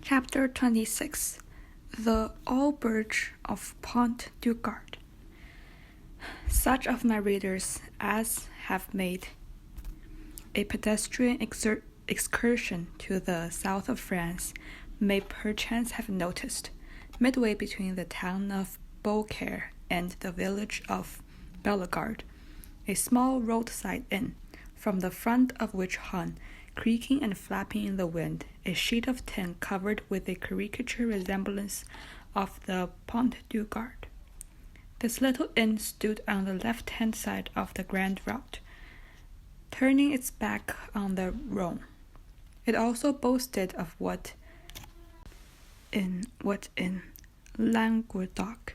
Chapter 26 The Auberge of Pont du Gard. Such of my readers as have made a pedestrian excursion to the south of France may perchance have noticed, midway between the town of Beaucaire and the village of Bellegarde, a small roadside inn, from the front of which hung, creaking and flapping in the wind, a sheet of tin covered with a caricature resemblance of the Pont du Gard. This little inn stood on the left-hand side of the grand route, turning its back on the Rhone. It also boasted of what in Languedoc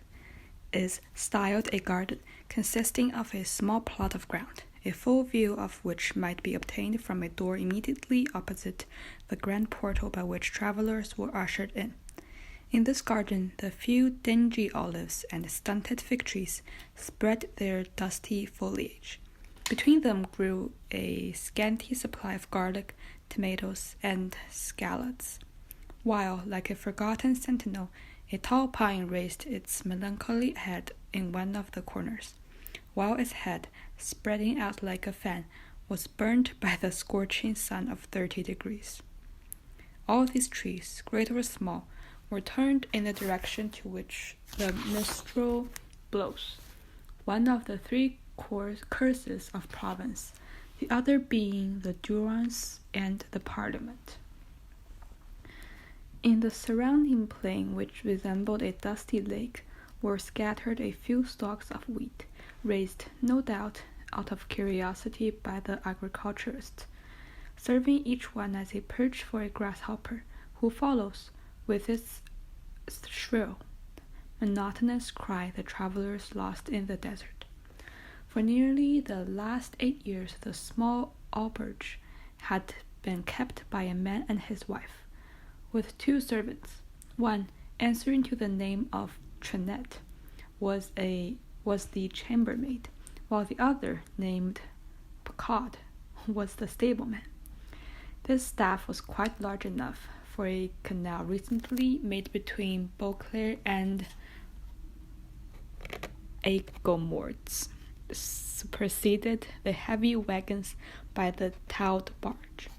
is styled a garden, consisting of a small plot of ground, a full view of which might be obtained from a door immediately opposite the grand portal by which travellers were ushered in. In this garden, the few dingy olives and stunted fig trees spread their dusty foliage. Between them grew a scanty supply of garlic, tomatoes, and scallops, while, like a forgotten sentinel, a tall pine raised its melancholy head in one of the corners, while its head, spreading out like a fan, was burnt by the scorching sun of 30 degrees. All these trees, great or small, were turned in the direction to which the mistral blows, one of the three curses of Provence, the other being the Durance and the Parliament. In the surrounding plain, which resembled a dusty lake, were scattered a few stalks of wheat, raised, no doubt, out of curiosity by the agriculturist, serving each one as a perch for a grasshopper, who follows, with its shrill, monotonous cry, the travelers lost in the desert. For nearly the last 8 years, the small auberge had been kept by a man and his wife, with 2 servants. One, answering to the name of Trinette, was the chambermaid, while the other, named Picard, was the stableman. This staff was quite large enough for a canal recently made between Beaucaire and Aiguemortes, superseded the heavy wagons by the towed barge,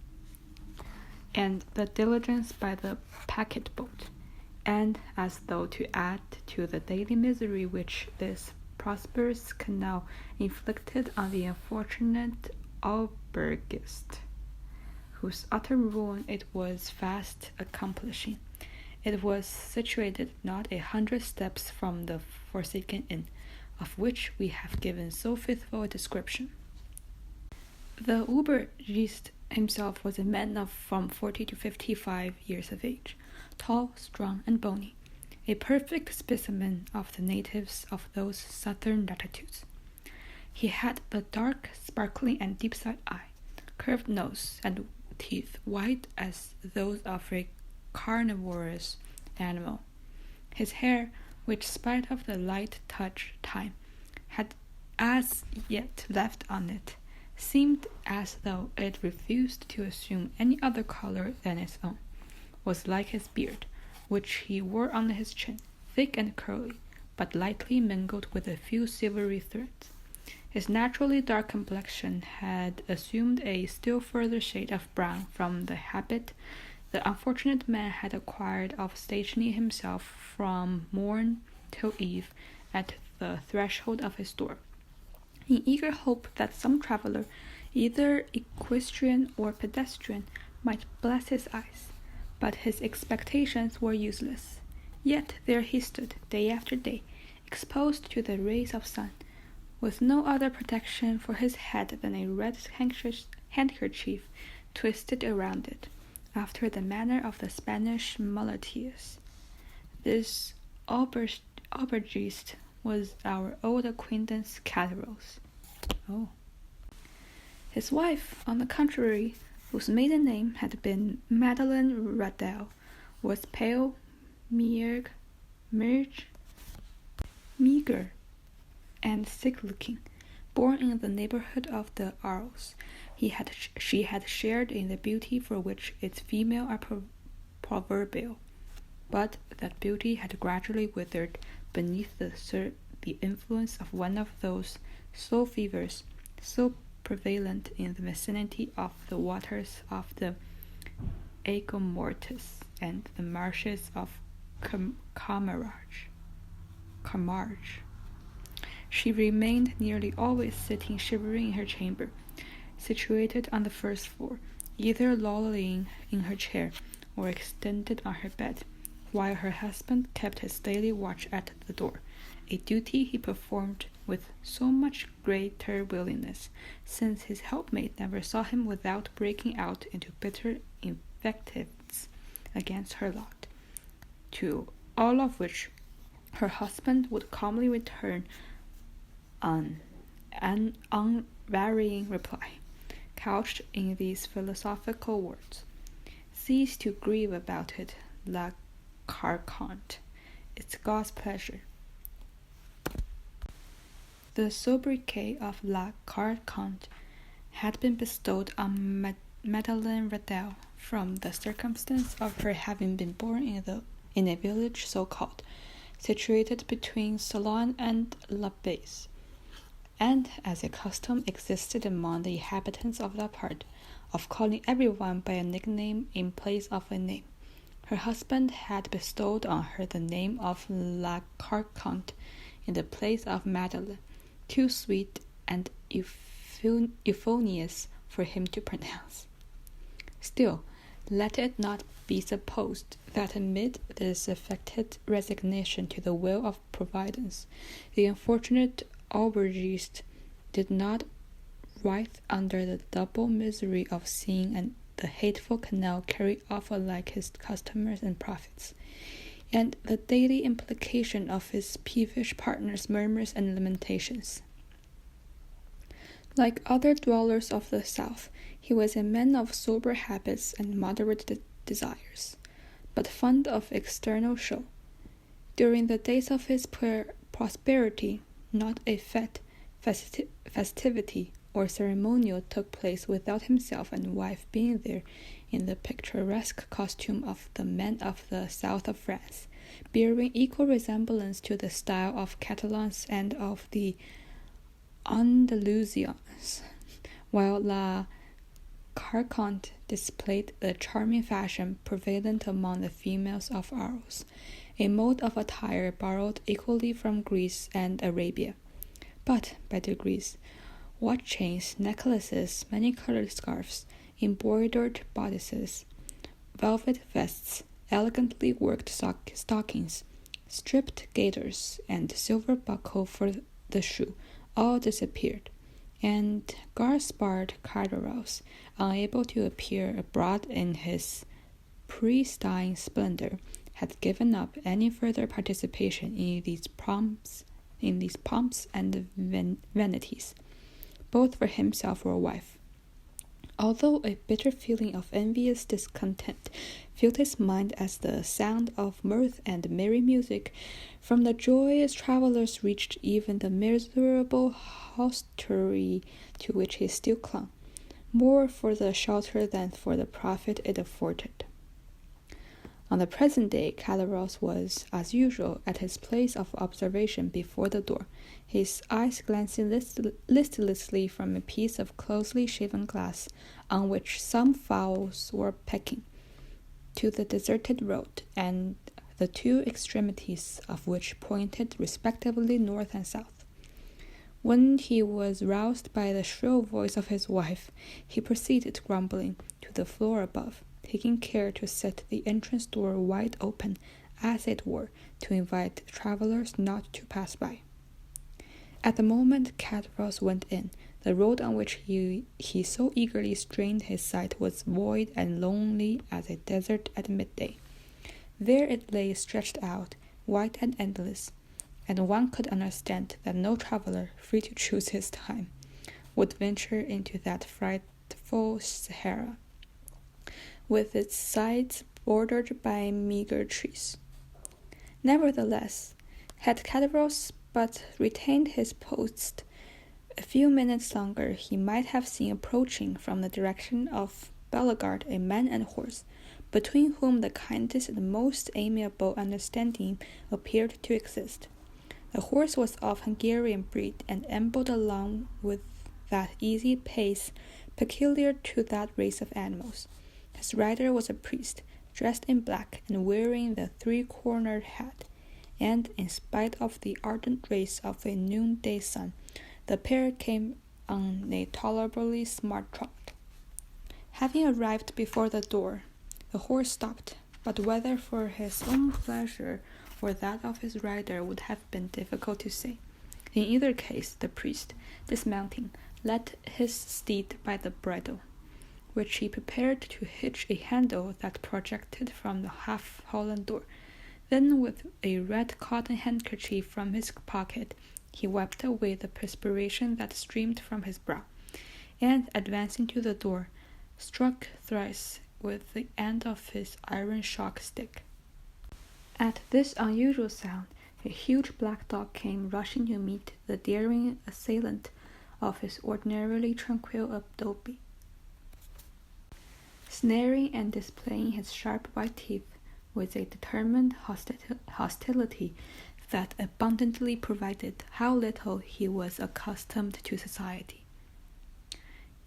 and the diligence by the packet boat, and as though to add to the daily misery which this prosperous canal inflicted on the unfortunate aubergist, whose utter ruin it was fast accomplishing. It was situated not 100 steps from the forsaken inn, of which we have given so faithful a description. The aubergiste himself was a man of from 40 to 55 years of age, tall, strong, and bony, a perfect specimen of the natives of those southern latitudes. He had the dark, sparkling, and deep-set eye, curved nose, and teeth white as those of a carnivorous animal. His hair, which, spite of the light touch time, had as yet left on it, seemed as though it refused to assume any other color than its own, was like his beard, which he wore on his chin, thick and curly, but lightly mingled with a few silvery threads. His naturally dark complexion had assumed a still further shade of brown from the habit the unfortunate man had acquired of stationing himself from morn till eve at the threshold of his door, in eager hope that some traveller, either equestrian or pedestrian, might bless his eyes. But his expectations were useless. Yet there he stood, day after day, exposed to the rays of sun, with no other protection for his head than a red handkerchief twisted around it, after the manner of the Spanish muleteers. This aubergiste was our old acquaintance Caterose. His wife, on the contrary, whose maiden name had been Madeleine Radel, was pale, meagre, and sick-looking. Born in the neighborhood of the Arles, she had shared in the beauty for which its female proverbial, but that beauty had gradually withered beneath the influence of one of those slow fevers so prevalent in the vicinity of the waters of the Aigues and the marshes of Camargue. She remained nearly always sitting shivering in her chamber, situated on the first floor, either lolling in her chair or extended on her bed, while her husband kept his daily watch at the door, a duty he performed with so much greater willingness, since his helpmate never saw him without breaking out into bitter invectives against her lot, to all of which her husband would calmly return an unvarying reply, couched in these philosophical words: "Cease to grieve about it, La Carconte. It's God's pleasure." The sobriquet of La Carconte had been bestowed on Madeleine Radel from the circumstance of her having been born in a village so called, situated between Salon and La Base, and as a custom existed among the inhabitants of that part, of calling everyone by a nickname in place of a name. Her husband had bestowed on her the name of La Carconte in the place of Madeleine, too sweet and euphonious for him to pronounce. Still, let it not be supposed that amid this affected resignation to the will of Providence, the unfortunate aubergist did not writhe under the double misery of seeing the hateful canal carry off alike his customers and profits, and the daily implication of his peevish partner's murmurs and lamentations. Like other dwellers of the South, he was a man of sober habits and moderate desires, but fond of external show. During the days of his prosperity, not a festivity, or ceremonial took place without himself and wife being there in the picturesque costume of the men of the south of France, bearing equal resemblance to the style of Catalans and of the Andalusians, while La Carconte displayed the charming fashion prevalent among the females of Arles, a mode of attire borrowed equally from Greece and Arabia. But, by degrees, watch chains, necklaces, many-colored scarfs, embroidered bodices, velvet vests, elegantly worked stockings, striped gaiters, and silver buckle for the shoe all disappeared, and Gaspard Carteros, unable to appear abroad in his pristine splendor, had given up any further participation in these pomps and vanities, both for himself or wife. Although a bitter feeling of envious discontent filled his mind as the sound of mirth and merry music from the joyous travelers reached even the miserable hostelry to which he still clung, more for the shelter than for the profit it afforded. On the present day, Carteros was, as usual, at his place of observation before the door, his eyes glancing listlessly from a piece of closely shaven glass on which some fowls were pecking, to the deserted road, and the two extremities of which pointed respectively north and south. When he was roused by the shrill voice of his wife, he proceeded, grumbling, to the floor above, taking care to set the entrance door wide open, as it were, to invite travelers not to pass by. At the moment Carteros went in, the road on which he so eagerly strained his sight was void and lonely as a desert at midday. There it lay stretched out, white and endless, and one could understand that no traveler, free to choose his time, would venture into that frightful Sahara, with its sides bordered by meager trees. Nevertheless, had Carteros but retained his post a few minutes longer, he might have seen approaching from the direction of Bellegarde a man and horse, between whom the kindest and most amiable understanding appeared to exist. The horse was of Hungarian breed, and ambled along with that easy pace peculiar to that race of animals. His rider was a priest, dressed in black and wearing the three-cornered hat, and, in spite of the ardent rays of a noonday sun, the pair came on a tolerably smart trot. Having arrived before the door, the horse stopped, but whether for his own pleasure or that of his rider would have been difficult to say. In either case, the priest, dismounting, led his steed by the bridle, which he prepared to hitch a handle that projected from the half-Holland door. Then, with a red cotton handkerchief from his pocket, he wiped away the perspiration that streamed from his brow, and, advancing to the door, struck thrice with the end of his iron shock stick. At this unusual sound, a huge black dog came rushing to meet the daring assailant of his ordinarily tranquil abode, snaring and displaying his sharp white teeth with a determined hostility that abundantly provided how little he was accustomed to society.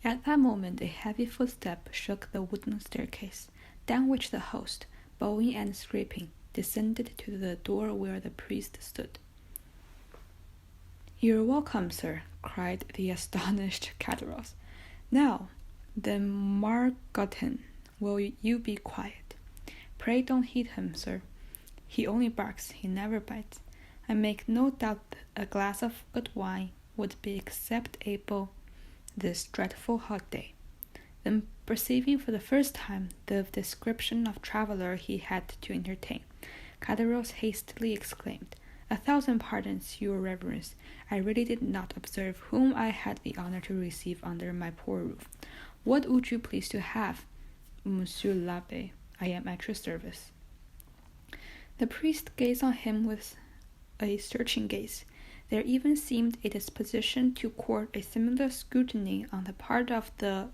At that moment a heavy footstep shook the wooden staircase, down which the host, bowing and scraping, descended to the door where the priest stood. "You're welcome, sir," cried the astonished Caderousse. "Now, then, Margotin, will you be quiet? Pray don't heed him, sir. He only barks, he never bites. I make no doubt a glass of good wine would be acceptable this dreadful hot day." Then, perceiving for the first time the description of traveller he had to entertain, Caderousse hastily exclaimed, "1,000 pardons, your reverence. I really did not observe whom I had the honor to receive under my poor roof. What would you please to have?" "Monsieur l'Abbé, I am at your service." The priest gazed on him with a searching gaze. There even seemed a disposition to court a similar scrutiny on the part of the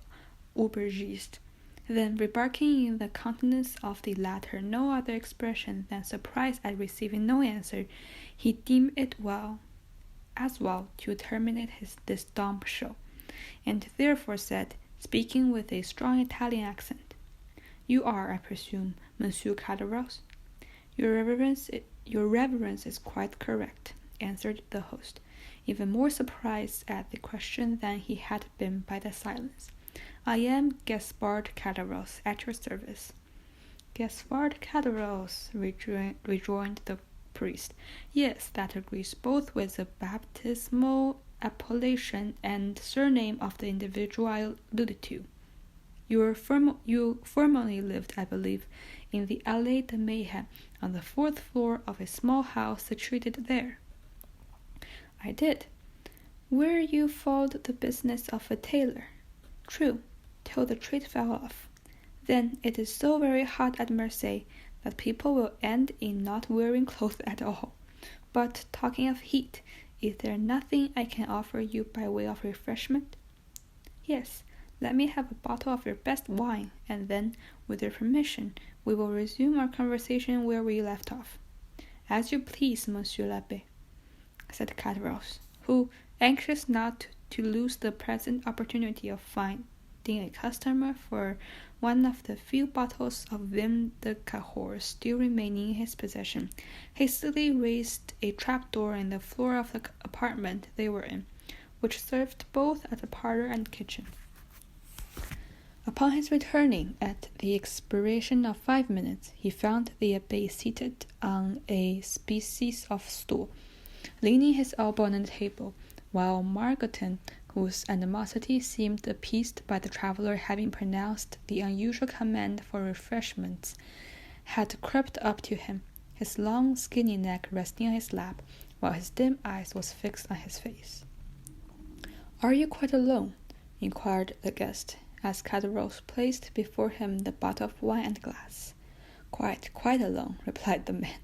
aubergiste. Then, remarking in the countenance of the latter no other expression than surprise at receiving no answer, he deemed it as well to terminate this dumb show, and therefore said, speaking with a strong Italian accent, "You are, I presume, Monsieur Caderousse?" Your reverence is quite correct," answered the host, even more surprised at the question than he had been by the silence. "I am Gaspard Caderousse, at your service." "Gaspard Caderousse," rejoined the priest. "Yes, that agrees both with the baptismal appellation and surname of the individual I alluded to. You formerly lived, I believe, in the Allée de Mayhem, on the 4th floor of a small house situated there." "I did." "Where you followed the business of a tailor." "True, till the trade fell off. Then it is so very hot at Marseille that people will end in not wearing clothes at all. But, talking of heat, is there nothing I can offer you by way of refreshment?" "Yes, let me have a bottle of your best wine, and then, with your permission, we will resume our conversation where we left off." "As you please, Monsieur l'Abbé," said Caderousse, who, anxious not to lose the present opportunity of finding a customer for one of the few bottles of vin de Cahors still remaining in his possession, hastily raised a trapdoor in the floor of the apartment they were in, which served both as a parlor and kitchen. Upon his returning, at the expiration of 5 minutes, he found the abbé seated on a species of stool, leaning his elbow on the table, while Margotin, whose animosity seemed appeased by the traveller having pronounced the unusual command for refreshments, had crept up to him, his long skinny neck resting on his lap, while his dim eyes was fixed on his face. "Are you quite alone?" inquired the guest, as Caderousse placed before him the bottle of wine and glass. Quite alone," replied the man,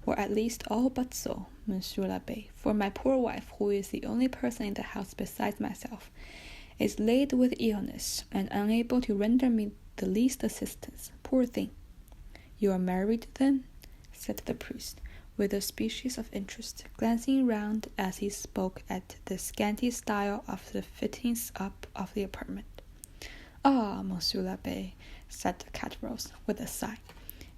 "or at least all but so, Monsieur l'Abbé, for my poor wife, who is the only person in the house besides myself, is laid with illness, and unable to render me the least assistance. Poor thing! You are married, then? Said the priest, with a species of interest, glancing round as he spoke at the scanty style of the fittings up of the apartment. Ah, Monsieur l'Abbé, said Caderousse, with a sigh,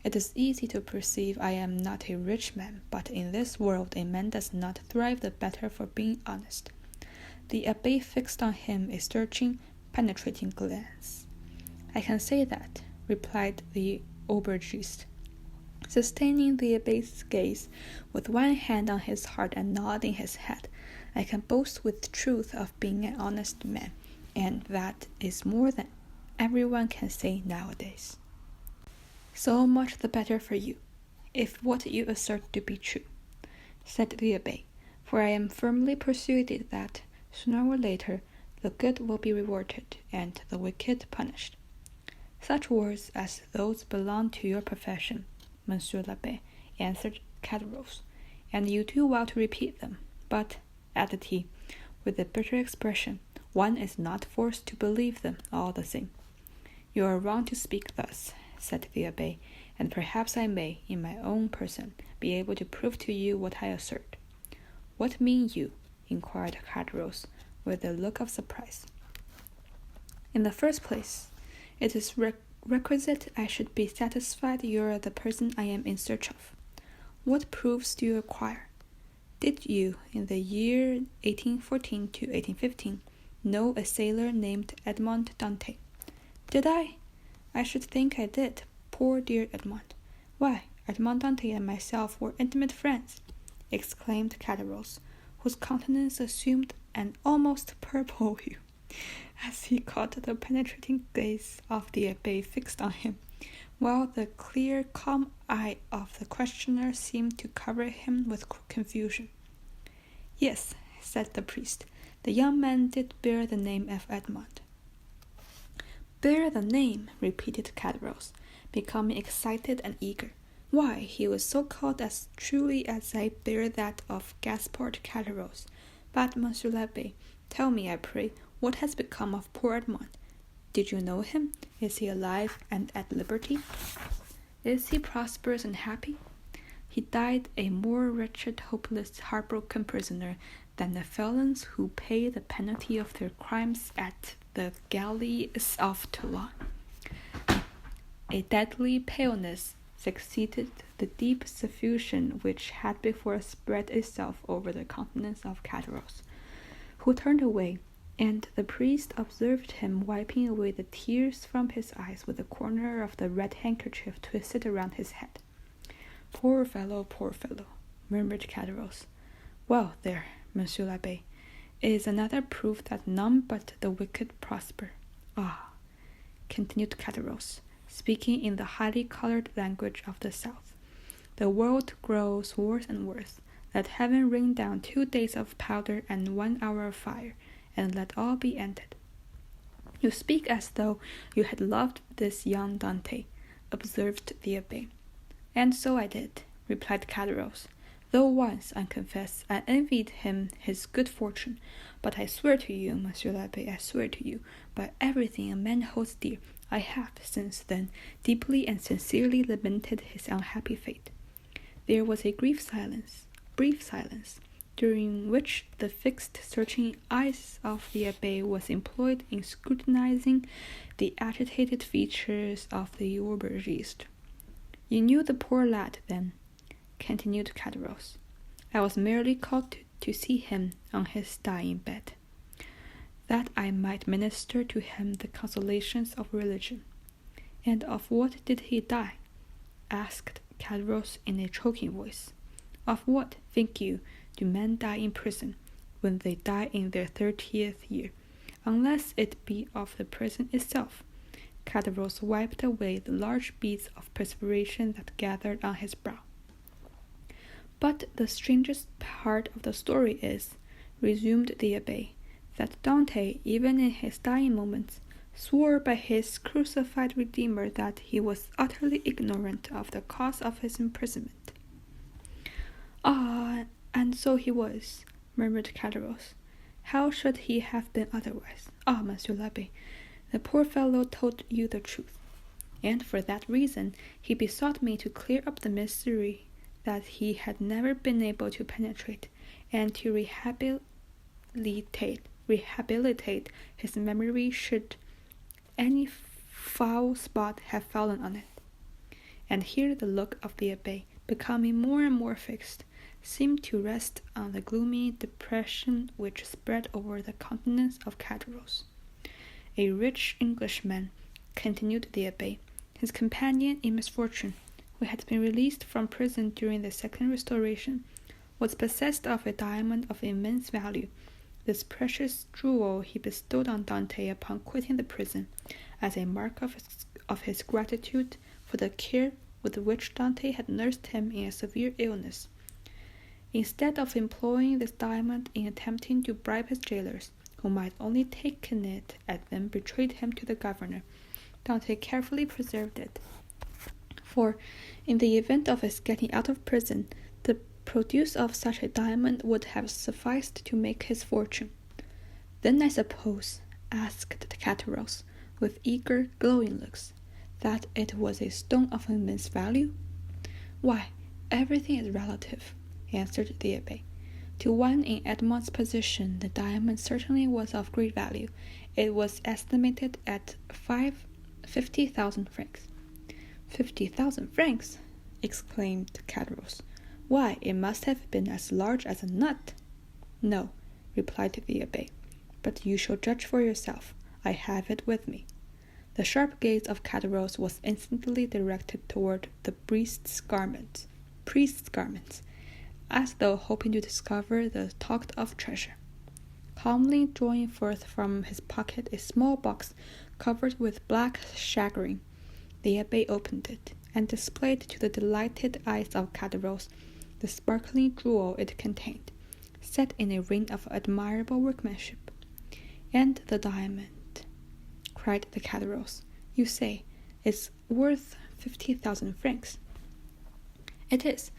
it is easy to perceive I am not a rich man, but in this world a man does not thrive the better for being honest. The Abbé fixed on him a searching, penetrating glance. I can say that, replied the aubergiste, sustaining the Abbé's gaze with one hand on his heart and nodding his head. I can boast with truth of being an honest man, and that is more than everyone can say nowadays. So much the better for you, if what you assert to be true, said the Abbé, for I am firmly persuaded that, sooner or later, the good will be rewarded and the wicked punished. Such words as those belong to your profession, Monsieur l'Abbé, answered Caderousse, and you do well to repeat them. But, added he, with a bitter expression, one is not forced to believe them all the same. You are wrong to speak thus, said the Abbé, and perhaps I may, in my own person, be able to prove to you what I assert. What mean you? Inquired Caderousse, with a look of surprise. In the first place, it is requisite I should be satisfied you are the person I am in search of. What proofs do you require? Did you, in the year 1814 to 1815, know a sailor named Edmond Dantès? Did I? I should think I did, poor dear Edmond. Why, Edmond Dantès and myself were intimate friends, exclaimed Caderousse, whose countenance assumed an almost purple hue, as he caught the penetrating gaze of the Abbé fixed on him, while the clear, calm eye of the questioner seemed to cover him with confusion. Yes, said the priest, the young man did bear the name of Edmond. Bear the name, repeated Caderousse, becoming excited and eager. Why, he was so called as truly as I bear that of Gaspard Caderousse. But, Monsieur l'Abbé, tell me, I pray, what has become of poor Edmond? Did you know him? Is he alive and at liberty? Is he prosperous and happy? He died a more wretched, hopeless, heartbroken prisoner than the felons who pay the penalty of their crimes at the galleys of Toulon. A deadly paleness succeeded the deep suffusion which had before spread itself over the countenance of Caderousse, who turned away, and the priest observed him wiping away the tears from his eyes with a corner of the red handkerchief twisted around his head. Poor fellow, murmured Caderousse. Well, there, Monsieur l'Abbé, is another proof that none but the wicked prosper. Ah, continued Caderousse, speaking in the highly colored language of the South, the world grows worse and worse. Let heaven rain down 2 days of powder and 1 hour of fire, and let all be ended. You speak as though you had loved this young Dantès, observed the Abbé. And so I did, replied Caderousse, though once, I confess, I envied him his good fortune. But I swear to you, Monsieur l'Abbé, I swear to you, by everything a man holds dear, I have, since then, deeply and sincerely lamented his unhappy fate. There was a brief silence, during which the fixed, searching eyes of the Abbé was employed in scrutinizing the agitated features of the aubergiste. You knew the poor lad, then? Continued Caderousse. I was merely called to see him on his dying bed, that I might minister to him the consolations of religion. And of what did he die? Asked Caderousse in a choking voice. Of what, think you, do men die in prison, when they die in their 30th year, unless it be of the prison itself? Caderousse wiped away the large beads of perspiration that gathered on his brow. But the strangest part of the story is, resumed the Abbé, that Dante, even in his dying moments, swore by his crucified Redeemer that he was utterly ignorant of the cause of his imprisonment. Ah, and so he was, murmured Caderousse. How should he have been otherwise? Ah, Monsieur l'Abbé, the poor fellow told you the truth. and for that reason he besought me to clear up the mystery that he had never been able to penetrate, and to rehabilitate his memory should any foul spot have fallen on it. And here the look of the Abbé, becoming more and more fixed, seemed to rest on the gloomy depression which spread over the countenance of Caderousse. A rich Englishman, continued the Abbé, his companion in misfortune, who had been released from prison during the Second Restoration, was possessed of a diamond of immense value. This precious jewel he bestowed on Dante upon quitting the prison, as a mark of his gratitude for the care with which Dante had nursed him in a severe illness. Instead of employing this diamond in attempting to bribe his jailers, who might only taken it and then betrayed him to the governor, Dante carefully preserved it. For, in the event of his getting out of prison, the produce of such a diamond would have sufficed to make his fortune. Then I suppose, asked Caderousse, with eager, glowing looks, that it was a stone of immense value? Why, everything is relative, answered the Abbé. To one in Edmond's position, the diamond certainly was of great value. It was estimated at 50,000 francs. 50,000 francs! Exclaimed Caderousse. Why, it must have been as large as a nut. No, replied the Abbé, but you shall judge for yourself. I have it with me. The sharp gaze of Caderousse was instantly directed toward the priest's garments, as though hoping to discover the talked-of treasure. Calmly drawing forth from his pocket a small box covered with black shagreen, the Abbé opened it, and displayed to the delighted eyes of Caderousse the sparkling jewel it contained, set in a ring of admirable workmanship. And the diamond, cried the Caderousse, you say, is worth 50,000 francs. It is,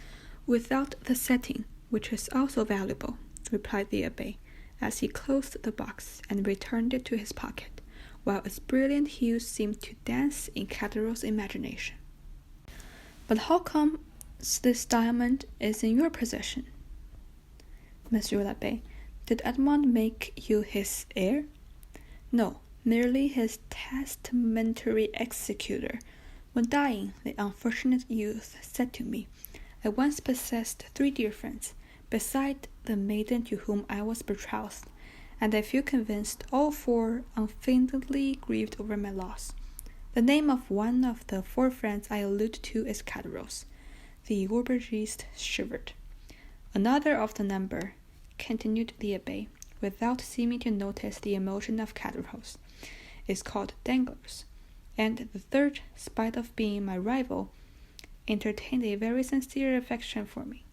without the setting, which is also valuable, replied the Abbé, as he closed the box and returned it to his pocket, while its brilliant hues seemed to dance in Caderousse's imagination. But how comes this diamond is in your possession? Monsieur l'Abbé, did Edmond make you his heir? No, merely his testamentary executor. When dying, the unfortunate youth said to me, I once possessed 3 dear friends, beside the maiden to whom I was betrothed, and I feel convinced all 4 unfeignedly grieved over my loss. The name of one of the 4 friends I allude to is Caderousse. The Aubergiste shivered. Another of the number, continued the Abbé, without seeming to notice the emotion of Caderousse, is called Danglars, and the 3rd, spite of being my rival, entertained a very sincere affection for me.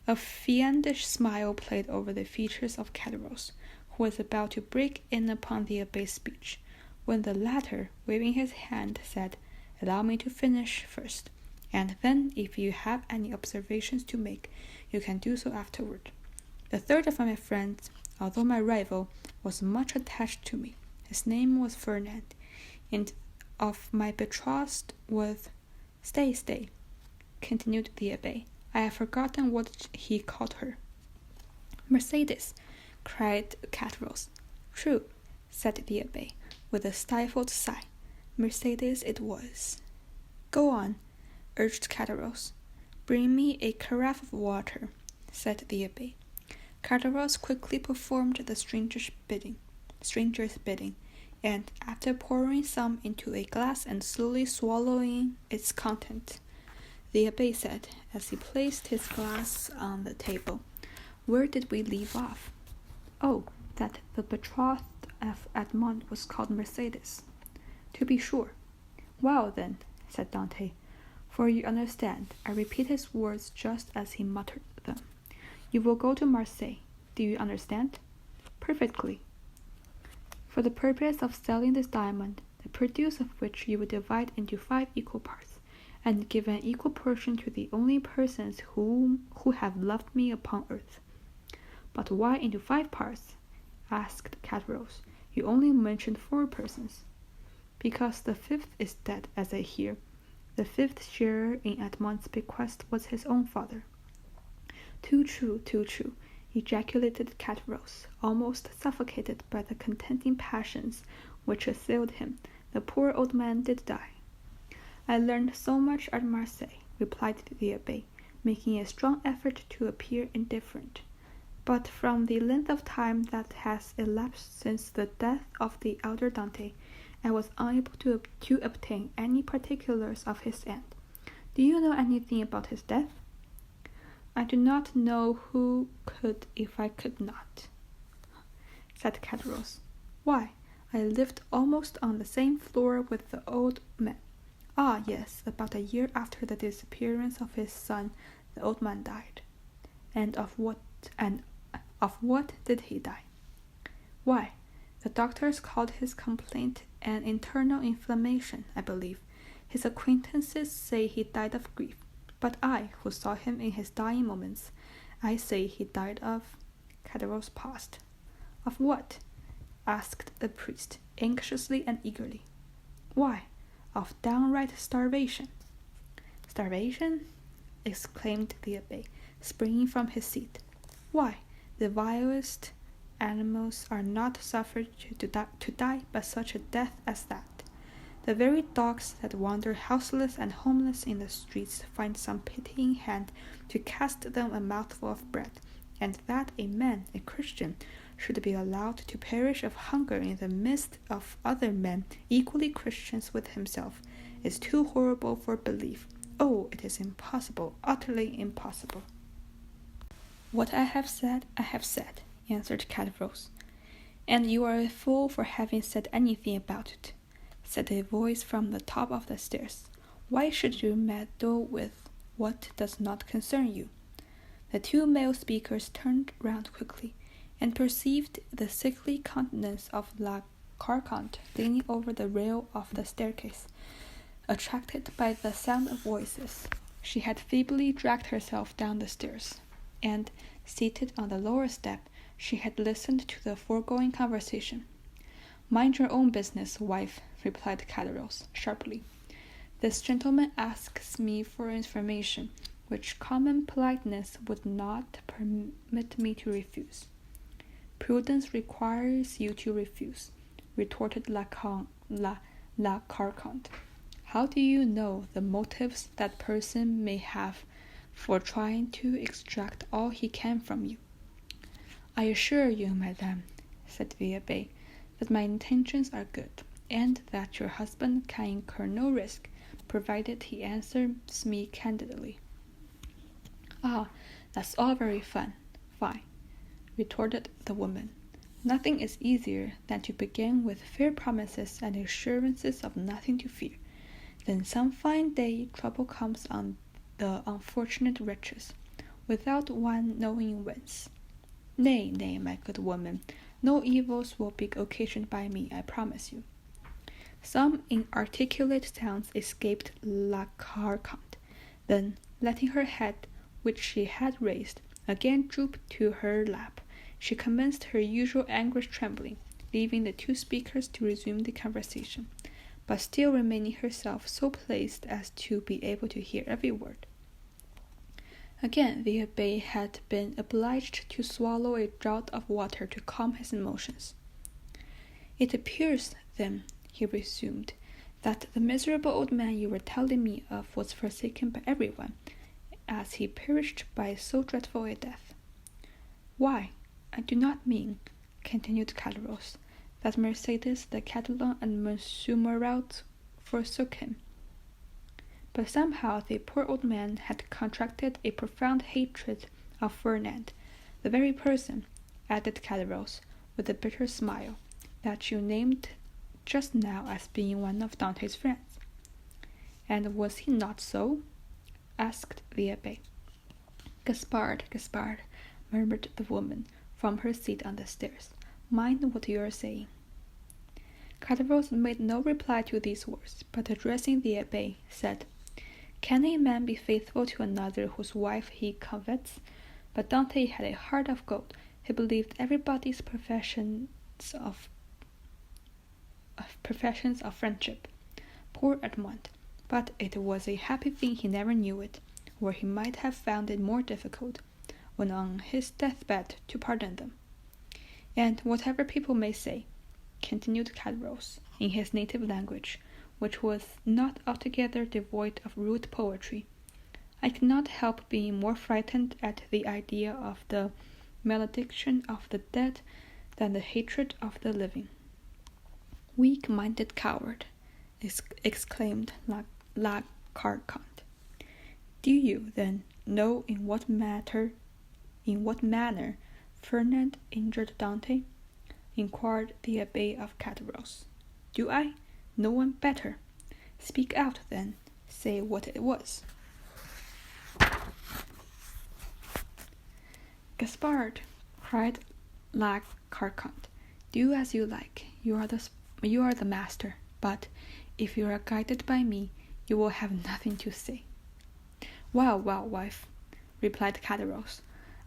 A fiendish smile played over the features of Caderousse, who was about to break in upon the Abbé's speech, when the latter, waving his hand, said, Allow me to finish first, and then, if you have any observations to make, you can do so afterward. The 3rd of my friends, although my rival, was much attached to me. His name was Fernand, and of my betrothed was Stay, continued the Abbé. I have forgotten what he called her. Mercedes, cried Caderousse. True, said the Abbé, with a stifled sigh. Mercedes it was. Go on, urged Caderousse. Bring me a carafe of water, said the Abbé. Caderousse quickly performed the stranger's bidding, and after pouring some into a glass and slowly swallowing its contents, the Abbé said, as he placed his glass on the table, Where did we leave off? Oh, that the betrothed of Edmond was called Mercedes. To be sure. Well, then, said Dante, for you understand, I repeat his words just as he muttered them. You will go to Marseille. Do you understand? Perfectly. For the purpose of selling this diamond, the produce of which you will divide into 5 equal parts, and give an equal portion to the only persons who have loved me upon earth. But why into 5 parts? Asked Caderousse. You only mentioned 4 persons. because the fifth is dead, as I hear. The fifth sharer in Edmond's bequest was his own father. Too true, ejaculated Catterose, almost suffocated by the contending passions which assailed him. The poor old man did die. I learned so much at Marseilles, replied the Abbé, making a strong effort to appear indifferent. But from the length of time that has elapsed since the death of the elder Dante, I was unable to obtain any particulars of his end. Do you know anything about his death? I do not know who could if I could not, said Catterose. Why, I lived almost on the same floor with the old man. Ah, yes, about a year after the disappearance of his son, the old man died. And of what did he die? Why, the doctors called his complaint an internal inflammation, I believe. His acquaintances say he died of grief, but I, who saw him in his dying moments, I say he died of— Catterose paused. Of what? Asked the priest, anxiously and eagerly. Why, of downright starvation. Starvation? Exclaimed the Abbé, springing from his seat. Why, the vilest animals are not suffered to die by such a death as that. The very dogs that wander houseless and homeless in the streets find some pitying hand to cast them a mouthful of bread, and that a man, a Christian, should be allowed to perish of hunger in the midst of other men equally Christians with himself is too horrible for belief. Oh, it is impossible, utterly impossible. What I have said, answered Catterose. And you are a fool for having said anything about it, said a voice from the top of the stairs. Why should you meddle with what does not concern you? The two male speakers turned round quickly, and perceived the sickly countenance of La Carconte leaning over the rail of the staircase. Attracted by the sound of voices, she had feebly dragged herself down the stairs, and, seated on the lower step, she had listened to the foregoing conversation. Mind your own business, wife, replied Catterose, sharply. This gentleman asks me for information, which common politeness would not permit me to refuse. Prudence requires you to refuse, retorted La Carconte. How do you know the motives that person may have for trying to extract all he can from you? I assure you, madame, said the Abbé, that my intentions are good, and that your husband can incur no risk, provided he answers me candidly. Ah, that's all very fine, retorted the woman. Nothing is easier than to begin with fair promises and assurances of nothing to fear. Then some fine day trouble comes on the unfortunate wretches, without one knowing whence. Nay, my good woman, no evils will be occasioned by me, I promise you. Some inarticulate sounds escaped La Carconte. Then, letting her head, which she had raised, again droop to her lap, she commenced her usual anguish trembling, leaving the two speakers to resume the conversation, but still remaining herself so placed as to be able to hear every word. Again the Abbé had been obliged to swallow a draught of water to calm his emotions. It appears, then, he resumed, that the miserable old man you were telling me of was forsaken by everyone, as he perished by so dreadful a death. Why, I do not mean, continued Catterose, that Mercedes the Catalan and Monsieur Moraut forsook him. But somehow the poor old man had contracted a profound hatred of Fernand, the very person, added Catterose, with a bitter smile, that you named just now as being one of Dante's friends. And was he not so? Asked the Abbé. Gaspard, murmured the woman from her seat on the stairs. Mind what you are saying. Catterose made no reply to these words, but addressing the Abbé, said, Can a man be faithful to another whose wife he covets? But Dante had a heart of gold. He believed everybody's professions professions of friendship. Poor Edmund! But it was a happy thing he never knew it, or he might have found it more difficult, when on his deathbed, to pardon them. And whatever people may say, continued Cadros, in his native language, which was not altogether devoid of rude poetry, I cannot help being more frightened at the idea of the malediction of the dead than the hatred of the living. Weak-minded coward! Exclaimed La Carconte. Do you, then, know in what manner Fernand injured Dante? Inquired the Abbé of Cadros. Do I? No one better. Speak out, then. Say what it was. Gaspard, cried La Carconte, do as you like. You are the master. But if you are guided by me, you will have nothing to say. Well, wife, replied Cadros,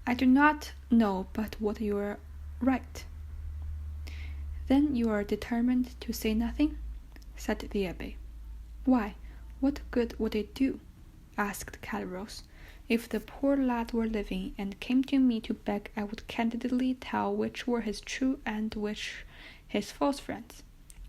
I do not know but what you are right. Then you are determined to say nothing? Said the Abbé. Why, what good would it do? Asked Cadros. If the poor lad were living and came to me to beg, I would candidly tell which were his true and which his false friends.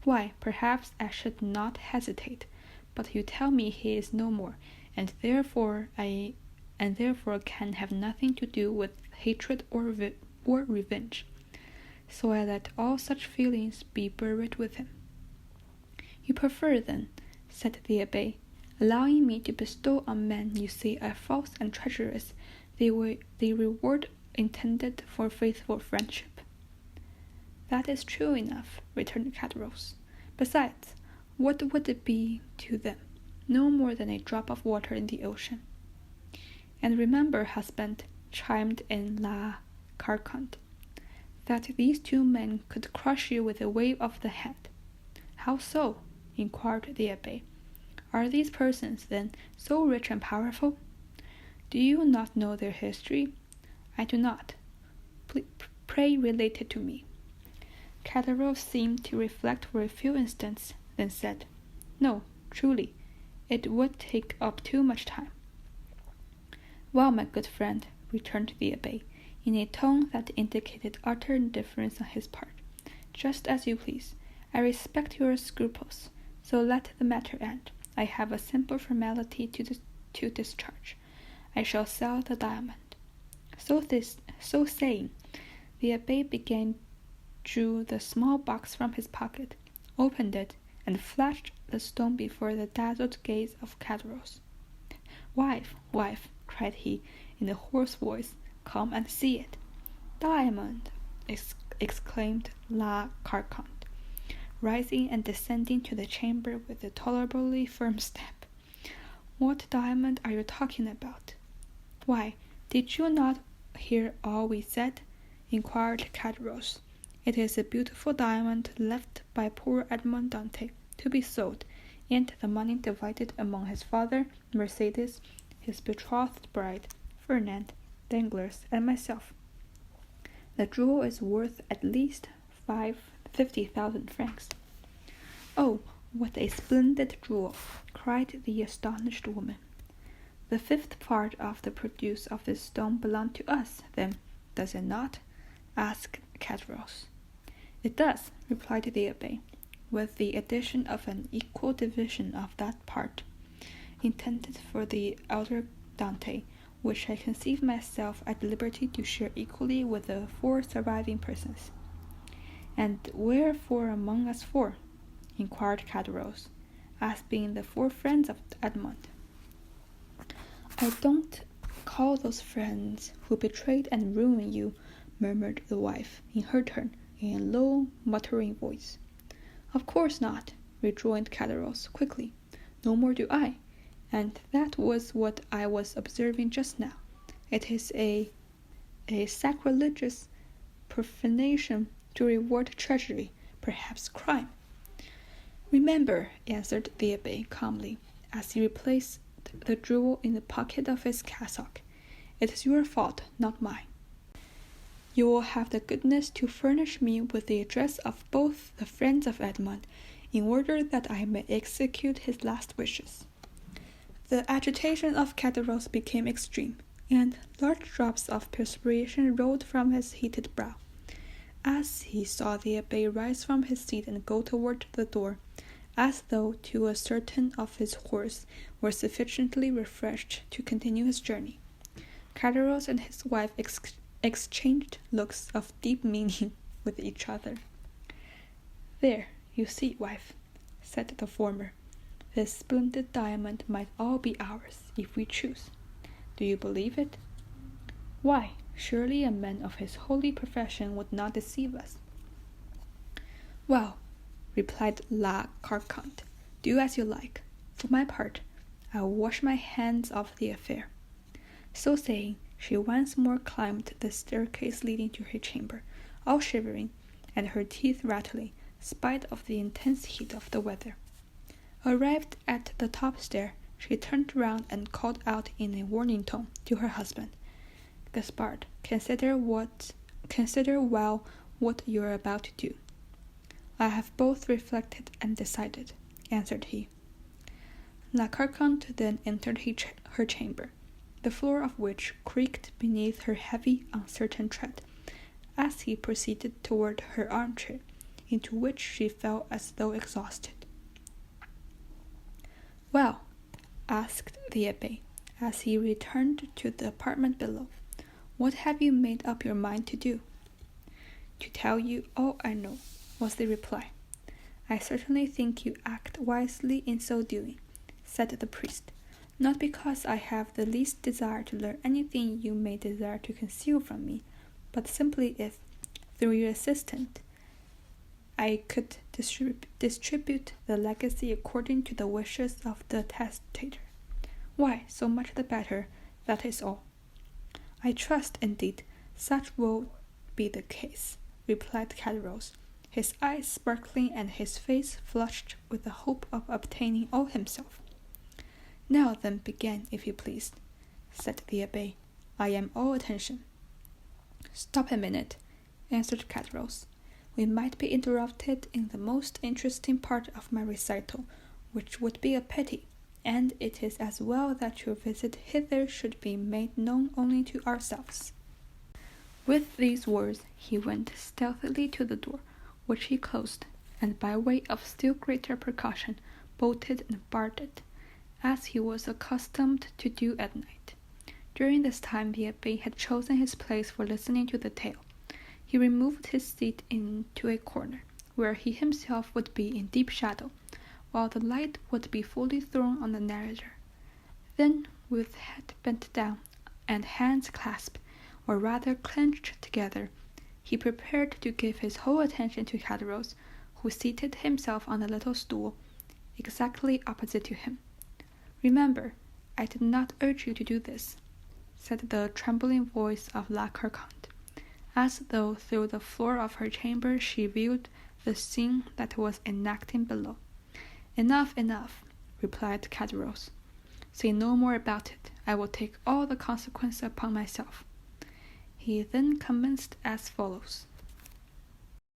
Why, perhaps I should not hesitate, but you tell me he is no more, and therefore can have nothing to do with hatred or revenge. So I let all such feelings be buried with him. You prefer, then, said the Abbé, allowing me to bestow on men you say are false and treacherous the reward intended for faithful friendship. That is true enough, returned Cadros. Besides, what would it be to them? No more than a drop of water in the ocean. And remember, husband, chimed in La Carconte, that these two men could crush you with a wave of the hand. How so? Inquired the Abbé. Are these persons, then, so rich and powerful? Do you not know their history? I do not. Pray relate it to me. Cadros seemed to reflect for a few instants, then said, No, truly, it would take up too much time. Well, my good friend, returned the Abbé, in a tone that indicated utter indifference on his part, just as you please. I respect your scruples, so let the matter end. I have a simple formality to discharge. I shall sell the diamond. So saying, the Abbé drew the small box from his pocket, opened it, and flashed the stone before the dazzled gaze of Cadros. Wife, cried he, in a hoarse voice, come and see it. Diamond! Exclaimed La Carconte, rising and descending to the chamber with a tolerably firm step. What diamond are you talking about? Why, did you not hear all we said? Inquired Cadros. It is a beautiful diamond left by poor Edmond Dante, to be sold, and the money divided among his father, Mercedes, his betrothed bride, Fernand, Danglars, and myself. The jewel is worth at least 50,000 francs. Oh, what a splendid jewel! Cried the astonished woman. The fifth part of the produce of this stone belonged to us, then, does it not? Asked Cadros. It does, replied the Abbé, with the addition of an equal division of that part, intended for the elder Dante, which I conceive myself at liberty to share equally with the 4 surviving persons. And wherefore among us 4? Inquired Cadros, as being the 4 friends of Edmond. I don't call those friends who betrayed and ruined you, murmured the wife, in her turn, in a low, muttering voice. Of course not, rejoined Cadros quickly. No more do I, and that was what I was observing just now. It is a sacrilegious profanation to reward treachery, perhaps crime. Remember, answered the Abbé calmly, as he replaced the jewel in the pocket of his cassock, it is your fault, not mine. You will have the goodness to furnish me with the address of both the friends of Edmond in order that I may execute his last wishes." The agitation of Caderousse became extreme, and large drops of perspiration rolled from his heated brow. As he saw the abbé rise from his seat and go toward the door, as though to ascertain if his horse were sufficiently refreshed to continue his journey, Caderousse and his wife exchanged looks of deep meaning with each other. "There, you see, wife," said the former, "this splendid diamond might all be ours, if we choose. Do you believe it? Why, surely a man of his holy profession would not deceive us." "Well," replied La Carconte, "do as you like. For my part, I will wash my hands of the affair." So saying, she once more climbed the staircase leading to her chamber, all shivering, and her teeth rattling, spite of the intense heat of the weather. Arrived at the top stair, she turned round and called out in a warning tone to her husband, "Gaspard, consider well what you are about to do." "I have both reflected and decided," answered he. La Carconte then entered her chamber, the floor of which creaked beneath her heavy, uncertain tread, as he proceeded toward her armchair, into which she fell as though exhausted. "Well," asked the abbé, as he returned to the apartment below, "what have you made up your mind to do?" "To tell you all I know," was the reply. "I certainly think you act wisely in so doing," said the priest, "not because I have the least desire to learn anything you may desire to conceal from me, but simply if, through your assistant, I could distribute the legacy according to the wishes of the testator. Why, so much the better, that is all." "I trust, indeed, such will be the case," replied Caderousse, his eyes sparkling and his face flushed with the hope of obtaining all himself. "Now then begin, if you please," said the abbé. "I am all attention." "Stop a minute," answered Caderousse. "We might be interrupted in the most interesting part of my recital, which would be a pity, and it is as well that your visit hither should be made known only to ourselves." With these words he went stealthily to the door, which he closed, and by way of still greater precaution bolted and barred it, as he was accustomed to do at night. During this time the abbé had chosen his place for listening to the tale. He removed his seat into a corner, where he himself would be in deep shadow, while the light would be fully thrown on the narrator. Then, with head bent down and hands clasped, or rather clenched together, he prepared to give his whole attention to Caderousse, who seated himself on a little stool exactly opposite to him. "Remember, I did not urge you to do this," said the trembling voice of La Carconte, as though through the floor of her chamber she viewed the scene that was enacting below. "Enough, enough," replied Caderousse. "Say no more about it. I will take all the consequences upon myself." He then commenced as follows.